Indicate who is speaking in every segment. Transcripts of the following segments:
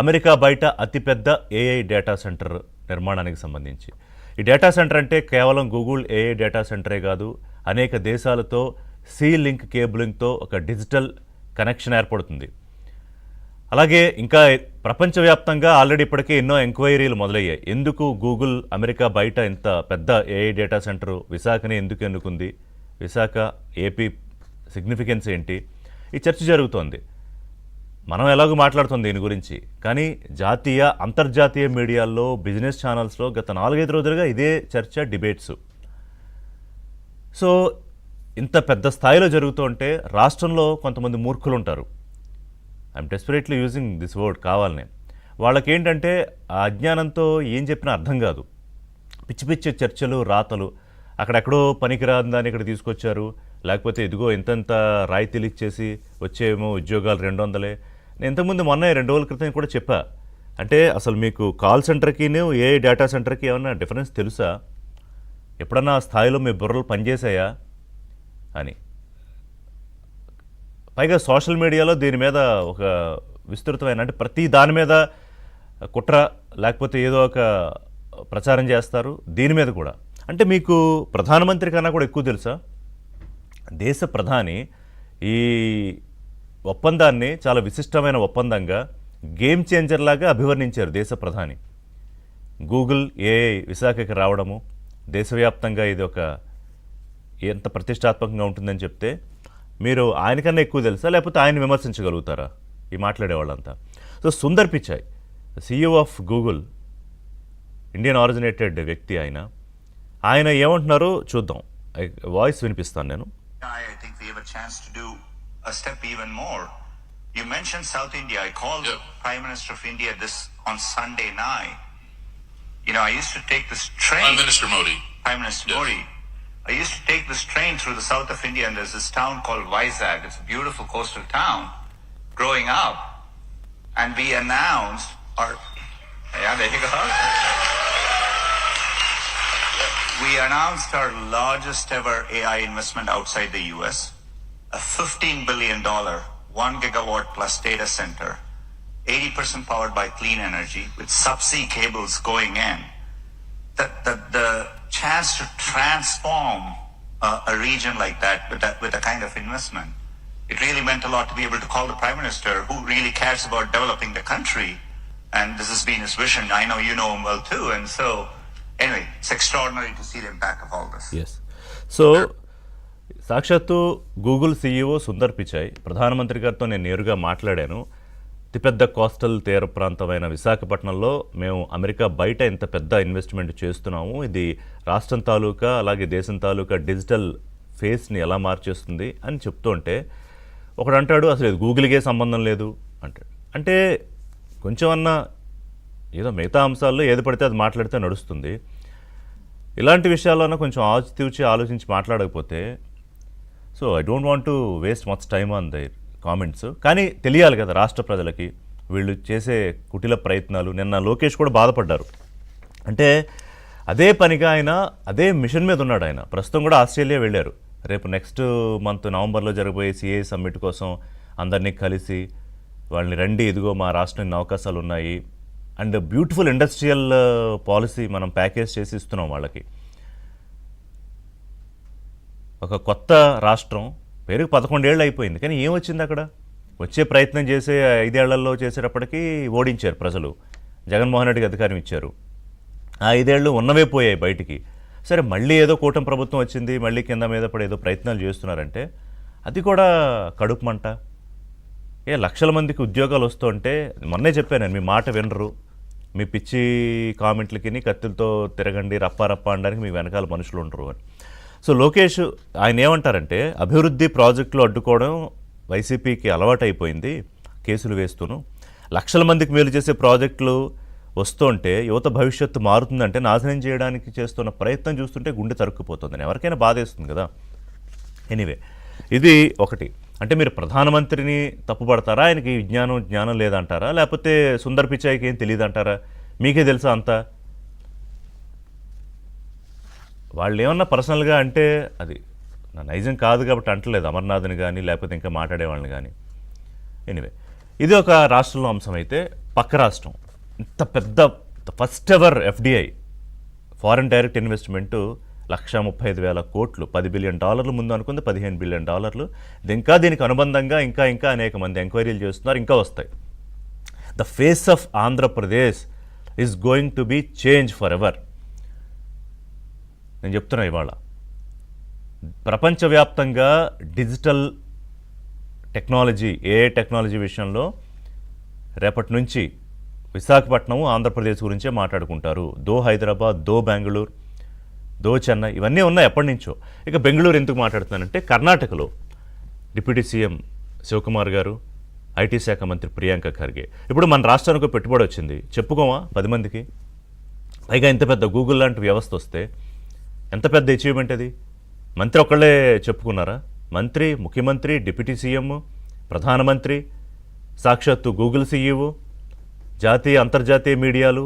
Speaker 1: America బయట అతిపెద్ద AI data centre నిర్మాణానికి సంబంధించి ఈ డేటా సెంటర్ అంటే కేవలం గూగుల్ ఏఐ డేటా సెంటరే కాదు, అనేక దేశాలతో సీ లింక్ కేబులింగ్తో ఒక డిజిటల్ కనెక్షన్ ఏర్పడుతుంది. అలాగే ఇంకా ప్రపంచవ్యాప్తంగా ఆల్రెడీ ఇప్పటికే ఎన్నో ఎంక్వైరీలు మొదలయ్యాయి. ఎందుకు గూగుల్ అమెరికా బయట ఇంత పెద్ద ఏఐ డేటా సెంటర్ విశాఖని ఎందుకు ఎన్నుకుంది, విశాఖ ఏపీ సిగ్నిఫికెన్స్ ఏంటి, ఈ చర్చ జరుగుతోంది. మనం ఎలాగో మాట్లాడుతుంది దీని గురించి, కానీ జాతీయ అంతర్జాతీయ మీడియాల్లో బిజినెస్ ఛానల్స్లో గత 4-5 రోజులుగా ఇదే చర్చ, డిబేట్స్. సో ఇంత పెద్ద స్థాయిలో జరుగుతుంటే రాష్ట్రంలో కొంతమంది మూర్ఖులు ఉంటారు. I'm desperately using this word కావాలనే. వాళ్ళకేంటంటే ఆ అజ్ఞానంతో ఏం చెప్పినా అర్థం కాదు. పిచ్చి పిచ్చి చర్చలు, రాతలు, అక్కడెక్కడో పనికిరాని దాన్ని ఇక్కడ తీసుకొచ్చారు, లేకపోతే ఇదిగో ఇంతంత రాయితీలు ఇచ్చేసి వచ్చేమో ఉద్యోగాలు 200. నేను ఇంతకుముందు మొన్న 2 రోజుల క్రితం కూడా చెప్పా, అంటే అసలు మీకు కాల్ సెంటర్కి ఏ డేటా సెంటర్కి ఏమన్నా డిఫరెన్స్ తెలుసా, ఎప్పుడన్నా ఆ స్థాయిలో మీ బుర్రలు పనిచేసాయా అని. పైగా సోషల్ మీడియాలో దీని మీద ఒక విస్తృతమైన, అంటే ప్రతి దాని మీద కుట్ర లేకపోతే ఏదో ఒక ప్రచారం చేస్తారు. దీని మీద కూడా అంటే మీకు ప్రధానమంత్రి కన్నా కూడా ఎక్కువ తెలుసా. దేశ ప్రధాని ఈ ఒప్పందాన్ని చాలా విశిష్టమైన ఒప్పందంగా, గేమ్ చేంజర్ లాగా అభివర్ణించారు దేశ ప్రధాని. గూగుల్ ఏఐ విశాఖకి రావడము, దేశవ్యాప్తంగా ఇది ఒక ఎంత ప్రతిష్టాత్మకంగా ఉంటుందని చెప్తే మీరు ఆయనకన్నా ఎక్కువ తెలుసా, లేకపోతే ఆయన విమర్శించగలుగుతారా ఈ మాట్లాడేవాళ్ళంతా. So Sundar Pichai, CEO of Google, Indian originated వ్యక్తి ఆయన ఏమంటున్నారో చూద్దాం. వాయిస్ వినిపిస్తాను నేను.
Speaker 2: I think we have a chance to do a step even more. You mentioned South India. I called the Prime Minister of India this on Sunday night. You know, I used to take this train.
Speaker 3: Prime Minister Modi.
Speaker 2: Prime Minister Modi. I used to take this train through the south of India, and there's this town called Vizag. It's a beautiful coastal town. Growing up, and we announced our. Yeah, there you go. We announced our largest ever AI investment outside the US, a $15 billion, 1 gigawatt plus data center, 80% powered by clean energy with subsea cables going in. The chance to transform a region like that with a kind of investment, it really meant a lot to be able to call the Prime Minister, who really cares about developing the country, and this has been his vision. I know you know him well too, and so anyway, it's extraordinary to see the impact of all this.
Speaker 1: Yes. So సాక్షాత్తు Google CEO Sundar Pichai ప్రధానమంత్రి గారితో నేను నేరుగా మాట్లాడాను. అతిపెద్ద coastal తీర ప్రాంతమైన విశాఖపట్నంలో మేము అమెరికా బయట ఇంత పెద్ద ఇన్వెస్ట్మెంట్ చేస్తున్నాము, ఇది రాష్ట్రం తాలూకా అలాగే దేశం తాలూకా డిజిటల్ ఫేస్ని ఎలా మార్చేస్తుంది అని చెప్తుంటే ఒకడు అంటాడు అసలు ఇది గూగుల్కే సంబంధం లేదు అంటాడు. అంటే కొంచెం అన్నా ఏదో మిగతా అంశాల్లో ఏది పడితే అది మాట్లాడితే నడుస్తుంది, ఇలాంటి విషయాల్లోనే కొంచెం ఆచితూచి ఆలోచించి మాట్లాడకపోతే. So I don't want to waste much time on their comments. కానీ తెలియాలి కదా రాష్ట్ర ప్రజలకి వీళ్ళు చేసే కుటిల ప్రయత్నాలు. నిన్న లోకేష్ కూడా బాధపడ్డారు. అంటే అదే పనిగా ఆయన అదే మిషన్ మీద ఉన్నాడు. ఆయన ప్రస్తుతం కూడా ఆస్ట్రేలియా వెళ్ళారు. రేపు నెక్స్ట్ మంత్ నవంబర్లో జరగబోయే CA సమ్మిట్ కోసం అందరినీ కలిసి వాళ్ళని రండి, ఇదిగో మా రాష్ట్రం ఇన్ని అవకాశాలు ఉన్నాయి అండ్ బ్యూటిఫుల్ ఇండస్ట్రియల్ పాలసీ మనం ప్యాకేజ్ చేసి ఇస్తున్నాం వాళ్ళకి. ఒక కొత్త రాష్ట్రం పేరుకి 11 ఏళ్ళు అయిపోయింది, కానీ ఏమొచ్చింది అక్కడ? వచ్చే ప్రయత్నం చేసే 5 ఏళ్లలో చేసేటప్పటికీ ఓడించారు ప్రజలు, జగన్మోహన్ రెడ్డికి అధికారం ఇచ్చారు. ఆ 5 ఏళ్ళు ఉన్నవే పోయాయి బయటికి. సరే మళ్ళీ ఏదో కూటమి ప్రభుత్వం వచ్చింది, మళ్ళీ కింద మీద పడి ఏదో ప్రయత్నాలు చేస్తున్నారంటే అది కూడా కడుపు మంట. లక్షల మందికి ఉద్యోగాలు వస్తుంటే మొన్నే చెప్పాను నేను, మీ మాట వినరు, మీ పిచ్చి కామెంట్లకి కత్తులతో తిరగండి రప్ప అనడానికి మీ వెనకాల మనుషులు ఉండరు అని. సో లోకేష్ ఆయన ఏమంటారంటే అభివృద్ధి ప్రాజెక్టులు అడ్డుకోవడం వైసీపీకి అలవాటైపోయింది, కేసులు వేస్తూను లక్షల మందికి మేలు చేసే ప్రాజెక్టులు వస్తుంటే యువత భవిష్యత్తు మారుతుందంటే నాశనం చేయడానికి చేస్తున్న ప్రయత్నం చూస్తుంటే గుండె తరుక్కుపోతుందని ఎవరికైనా బాధేస్తుంది కదా. ఎనీవే ఇది ఒకటి. అంటే మీరు ప్రధానమంత్రిని తప్పుపడతారా, ఆయనకి జ్ఞానం లేదంటారా, లేకపోతే సుందర్ పిచాయ్కి ఏం తెలియదు అంటారా? మీకే తెలుసా అంతా? వాళ్ళు ఏమన్నా పర్సనల్గా అంటే అది నా నైజం కాదు కాబట్టి అంటలేదు అమర్నాథ్ని కానీ లేకపోతే ఇంకా మాట్లాడేవాళ్ళని కానీ. ఎనీవే ఇది ఒక రాష్ట్రంలో అంశం అయితే, పక్క రాష్ట్రం ఇంత పెద్ద first ever FDI foreign direct investment 1,35,000 కోట్లు, $10 బిలియన్ ముందు అనుకుంది $15 బిలియన్. ఇంకా దీనికి అనుబంధంగా ఇంకా అనేక మంది ఎంక్వైరీలు చేస్తున్నారు, ఇంకా వస్తాయి. The face of Andhra Pradesh is going to be change for ever. నేను చెప్తున్నా, ఇవాళ ప్రపంచవ్యాప్తంగా డిజిటల్ టెక్నాలజీ, ఏఐ టెక్నాలజీ విషయంలో రేపటి నుంచి విశాఖపట్నం, ఆంధ్రప్రదేశ్ గురించే మాట్లాడుకుంటారు. దో హైదరాబాద్, దో బెంగళూరు, దో చెన్నై, ఇవన్నీ ఉన్నాయి ఎప్పటి నుంచో. ఇక బెంగళూరు ఎందుకు మాట్లాడుతున్నానంటే, కర్ణాటకలో డిప్యూటీ సీఎం శివకుమార్ గారు, ఐటీ శాఖ మంత్రి ప్రియాంక ఖర్గే, ఇప్పుడు మన రాష్ట్రానికి పెట్టుబడి వచ్చింది, చెప్పుకోమా 10 మందికి? పైగా ఇంత పెద్ద గూగుల్ లాంటి వ్యవస్థ వస్తే ఎంత పెద్ద అచీవ్మెంట్ అది. మంత్రి ఒక్కళ్ళే చెప్పుకున్నారా? మంత్రి, ముఖ్యమంత్రి, డిప్యూటీ సీఎం, ప్రధానమంత్రి, సాక్షాత్తు గూగుల్ సీఈఓ, జాతీయ అంతర్జాతీయ మీడియాలు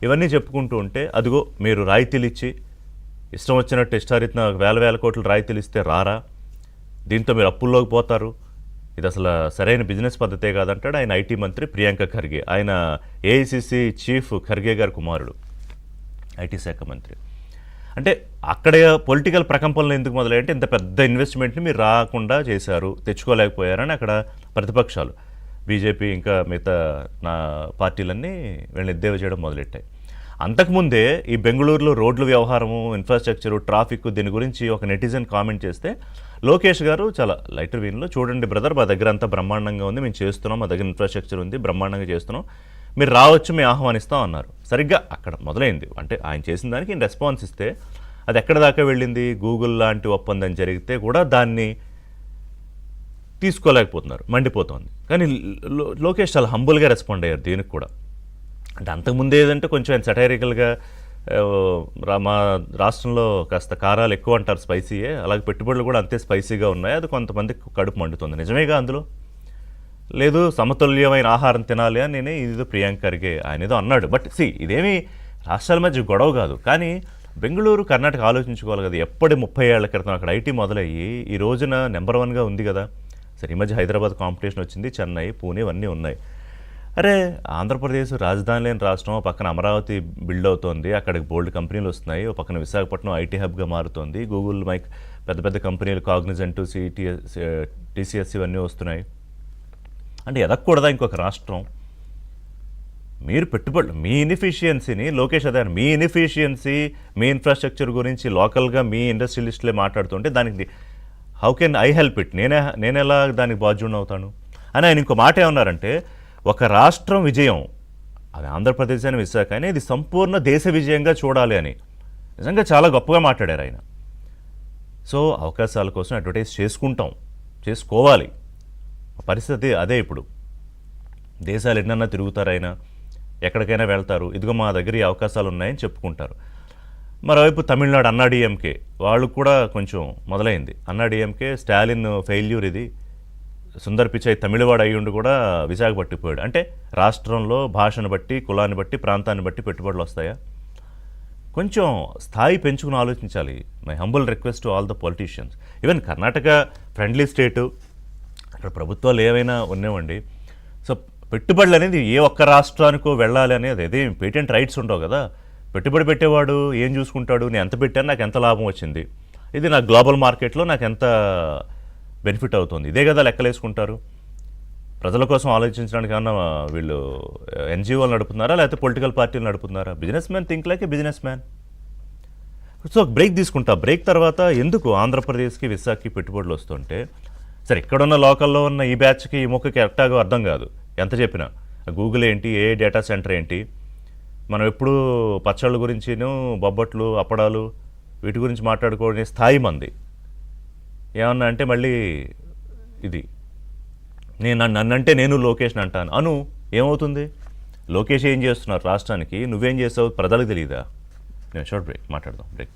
Speaker 1: ఇవన్నీ చెప్పుకుంటూ ఉంటే, అదిగో మీరు రాయితీలు ఇచ్చి ఇష్టం వచ్చినట్టు ఇష్టారీతిన వేల కోట్లు రాయితీలు ఇస్తే రారా, దీంతో మీరు అప్పుల్లోకి పోతారు, ఇది అసలు సరైన బిజినెస్ పద్ధతే కాదంటాడు ఆయన ఐటీ మంత్రి ప్రియాంక ఖర్గే. ఆయన ఏఐసిసి చీఫ్ ఖర్గే గారి కుమారుడు, ఐటీ శాఖ మంత్రి. అంటే అక్కడ పొలిటికల్ ప్రకంపనలు ఎందుకు మొదలయ్యంటే, ఇంత పెద్ద ఇన్వెస్ట్మెంట్ని మీరు రాకుండా చేశారు, తెచ్చుకోలేకపోయారని అక్కడ ప్రతిపక్షాలు, బీజేపీ ఇంకా మిగతా నా పార్టీలన్నీ వీళ్ళని ఎద్దేవా చేయడం మొదలెట్టాయి. అంతకుముందే ఈ బెంగళూరులో రోడ్ల వ్యవహారము, ఇన్ఫ్రాస్ట్రక్చరు, ట్రాఫిక్, దీని గురించి ఒక నెటిజన్ కామెంట్ చేస్తే లోకేష్ గారు చాలా లైటర్ వీన్లో, చూడండి బ్రదర్, మా దగ్గర అంతా బ్రహ్మాండంగా ఉంది, మేము చేస్తున్నాం, మా దగ్గర ఇన్ఫ్రాస్ట్రక్చర్ ఉంది, బ్రహ్మాండంగా చేస్తున్నాం, మీరు రావచ్చు, మేము ఆహ్వానిస్తాం అన్నారు. సరిగ్గా అక్కడ మొదలైంది. అంటే ఆయన చేసిన దానికి రెస్పాన్స్ ఇస్తే అది ఎక్కడ దాకా వెళ్ళింది? గూగుల్ లాంటి ఒప్పందం జరిగితే కూడా దాన్ని తీసుకోలేకపోతున్నారు, మండిపోతుంది. కానీ లోకేష్ చాలా హంబుల్గా రెస్పాండ్ అయ్యారు దీనికి కూడా. అంటే అంతకుముందు ఏదంటే కొంచెం ఆయన సెటైరికల్గా, మా రాష్ట్రంలో కాస్త కారాలు ఎక్కువ అంటారు, స్పైసీయే, అలాగే పెట్టుబడులు కూడా అంతే స్పైసీగా ఉన్నాయి, అది కొంతమందికి కడుపు మండుతుంది. నిజమేగా అందులో లేదు, సమతుల్యమైన ఆహారం తినాలి అని నేనే ఇది ప్రియాంక ఖర్గే ఆయన ఏదో అన్నాడు. బట్ ఇదేమీ రాష్ట్రాల మధ్య గొడవ కాదు. కానీ బెంగళూరు, కర్ణాటక ఆలోచించుకోవాలి కదా. ఎప్పటి 30 ఏళ్ల క్రితం అక్కడ ఐటీ మొదలయ్యి ఈ రోజున నెంబర్ 1గా ఉంది కదా. సరే, ఈ మధ్య హైదరాబాద్ కాంపిటీషన్ వచ్చింది, చెన్నై, పూణే ఇవన్నీ ఉన్నాయి. అరే, ఆంధ్రప్రదేశ్ రాజధాని లేని రాష్ట్రం, పక్కన అమరావతి బిల్డ్ అవుతోంది, అక్కడికి బోల్డ్ కంపెనీలు వస్తున్నాయి, ఓ పక్కన విశాఖపట్నం ఐటీ హబ్గా మారుతోంది, గూగుల్, పెద్ద పెద్ద కంపెనీలు, కాగ్నిజెంట్, టీసీఎస్ ఇవన్నీ వస్తున్నాయి. అంటే ఎదగకూడదా ఇంకొక రాష్ట్రం? మీరు పెట్టుబడులు, మీ ఇన్ఎఫిషియన్సీని లోకేష్ అదే, మీ ఇన్ఎఫిషియన్సీ, మీ ఇన్ఫ్రాస్ట్రక్చర్ గురించి లోకల్గా మీ ఇండస్ట్రియలిస్టులే మాట్లాడుతుంటే దానికి how can I help it, నేను ఎలా దానికి బాధ్యుడిని అవుతాను అని ఆయన ఇంకో మాట ఏమన్నారంటే, ఒక రాష్ట్రం విజయం, అది ఆంధ్రప్రదేశ్ అని విశాఖ అని, ఇది సంపూర్ణ దేశ విజయంగా చూడాలి అని నిజంగా చాలా గొప్పగా మాట్లాడారు ఆయన. సో అవకాశాల కోసం అడ్వర్టైజ్ చేసుకోవాలి. పరిస్థితి అదే. ఇప్పుడు దేశాలు ఎన్నన్నా తిరుగుతారు, ఆయన ఎక్కడికైనా వెళ్తారు, ఇదిగో మా దగ్గర ఈ అవకాశాలు ఉన్నాయని చెప్పుకుంటారు. మరోవైపు తమిళనాడు అన్నాడీఎంకే వాళ్ళు కూడా కొంచెం మొదలైంది. అన్నాడీఎంకే స్టాలిన్ ఫెయిల్యూర్, ఇది సుందర్ పిచాయ్ తమిళవాడు అయ్యుండి కూడా విశాఖ పట్టిపోయాడు. అంటే రాష్ట్రంలో భాషను బట్టి, కులాన్ని బట్టి, ప్రాంతాన్ని బట్టి పెట్టుబడులు వస్తాయా? కొంచెం స్థాయి పెంచుకుని ఆలోచించాలి. My humble request to all the politicians. Even Karnataka friendly state, అక్కడ ప్రభుత్వాలు ఏవైనా ఉన్నాయండి. సో పెట్టుబడులు అనేది ఏ ఒక్క రాష్ట్రానికో వెళ్ళాలి అనేది అదే పేటెంట్ రైట్స్ ఉండవు కదా. పెట్టుబడి పెట్టేవాడు ఏం చూసుకుంటాడు, నేను ఎంత పెట్టాను, నాకు ఎంత లాభం వచ్చింది, ఇది నాకు గ్లోబల్ మార్కెట్లో నాకు ఎంత బెనిఫిట్ అవుతుంది, ఇదే కదా లెక్కలేసుకుంటారు. ప్రజల కోసం ఆలోచించడానికి ఏమన్నా వీళ్ళు ఎన్జిఓలు నడుపుతున్నారా, లేకపోతే పొలిటికల్ పార్టీలు నడుపుతున్నారా? Business man think like a business man. So break తీసుకుంటా. బ్రేక్ తర్వాత ఎందుకు ఆంధ్రప్రదేశ్కి, విశాఖకి పెట్టుబడులు వస్తుంటే, సరే ఇక్కడున్న లోకల్లో ఉన్న ఈ బ్యాచ్కి, ఈ మొక్కకి కరెక్ట్గా అర్థం కాదు ఎంత చెప్పినా. గూగుల్ ఏంటి, ఏ డేటా సెంటర్ ఏంటి, మనం ఎప్పుడు పచ్చళ్ళ గురించిను, బొబ్బట్లు, అప్పడాలు వీటి గురించి మాట్లాడుకోవడం స్థాయి మంది. ఏమన్నా అంటే మళ్ళీ ఇది నన్నంటే నేను లోకేష్ని అంటాను అను, ఏమవుతుంది? లోకేష్ ఏం చేస్తున్నారు రాష్ట్రానికి, నువ్వేం చేస్తావు ప్రజలకు తెలియదా? నేను షార్ట్ బ్రేక్ మాట్లాడదాం. బ్రేక్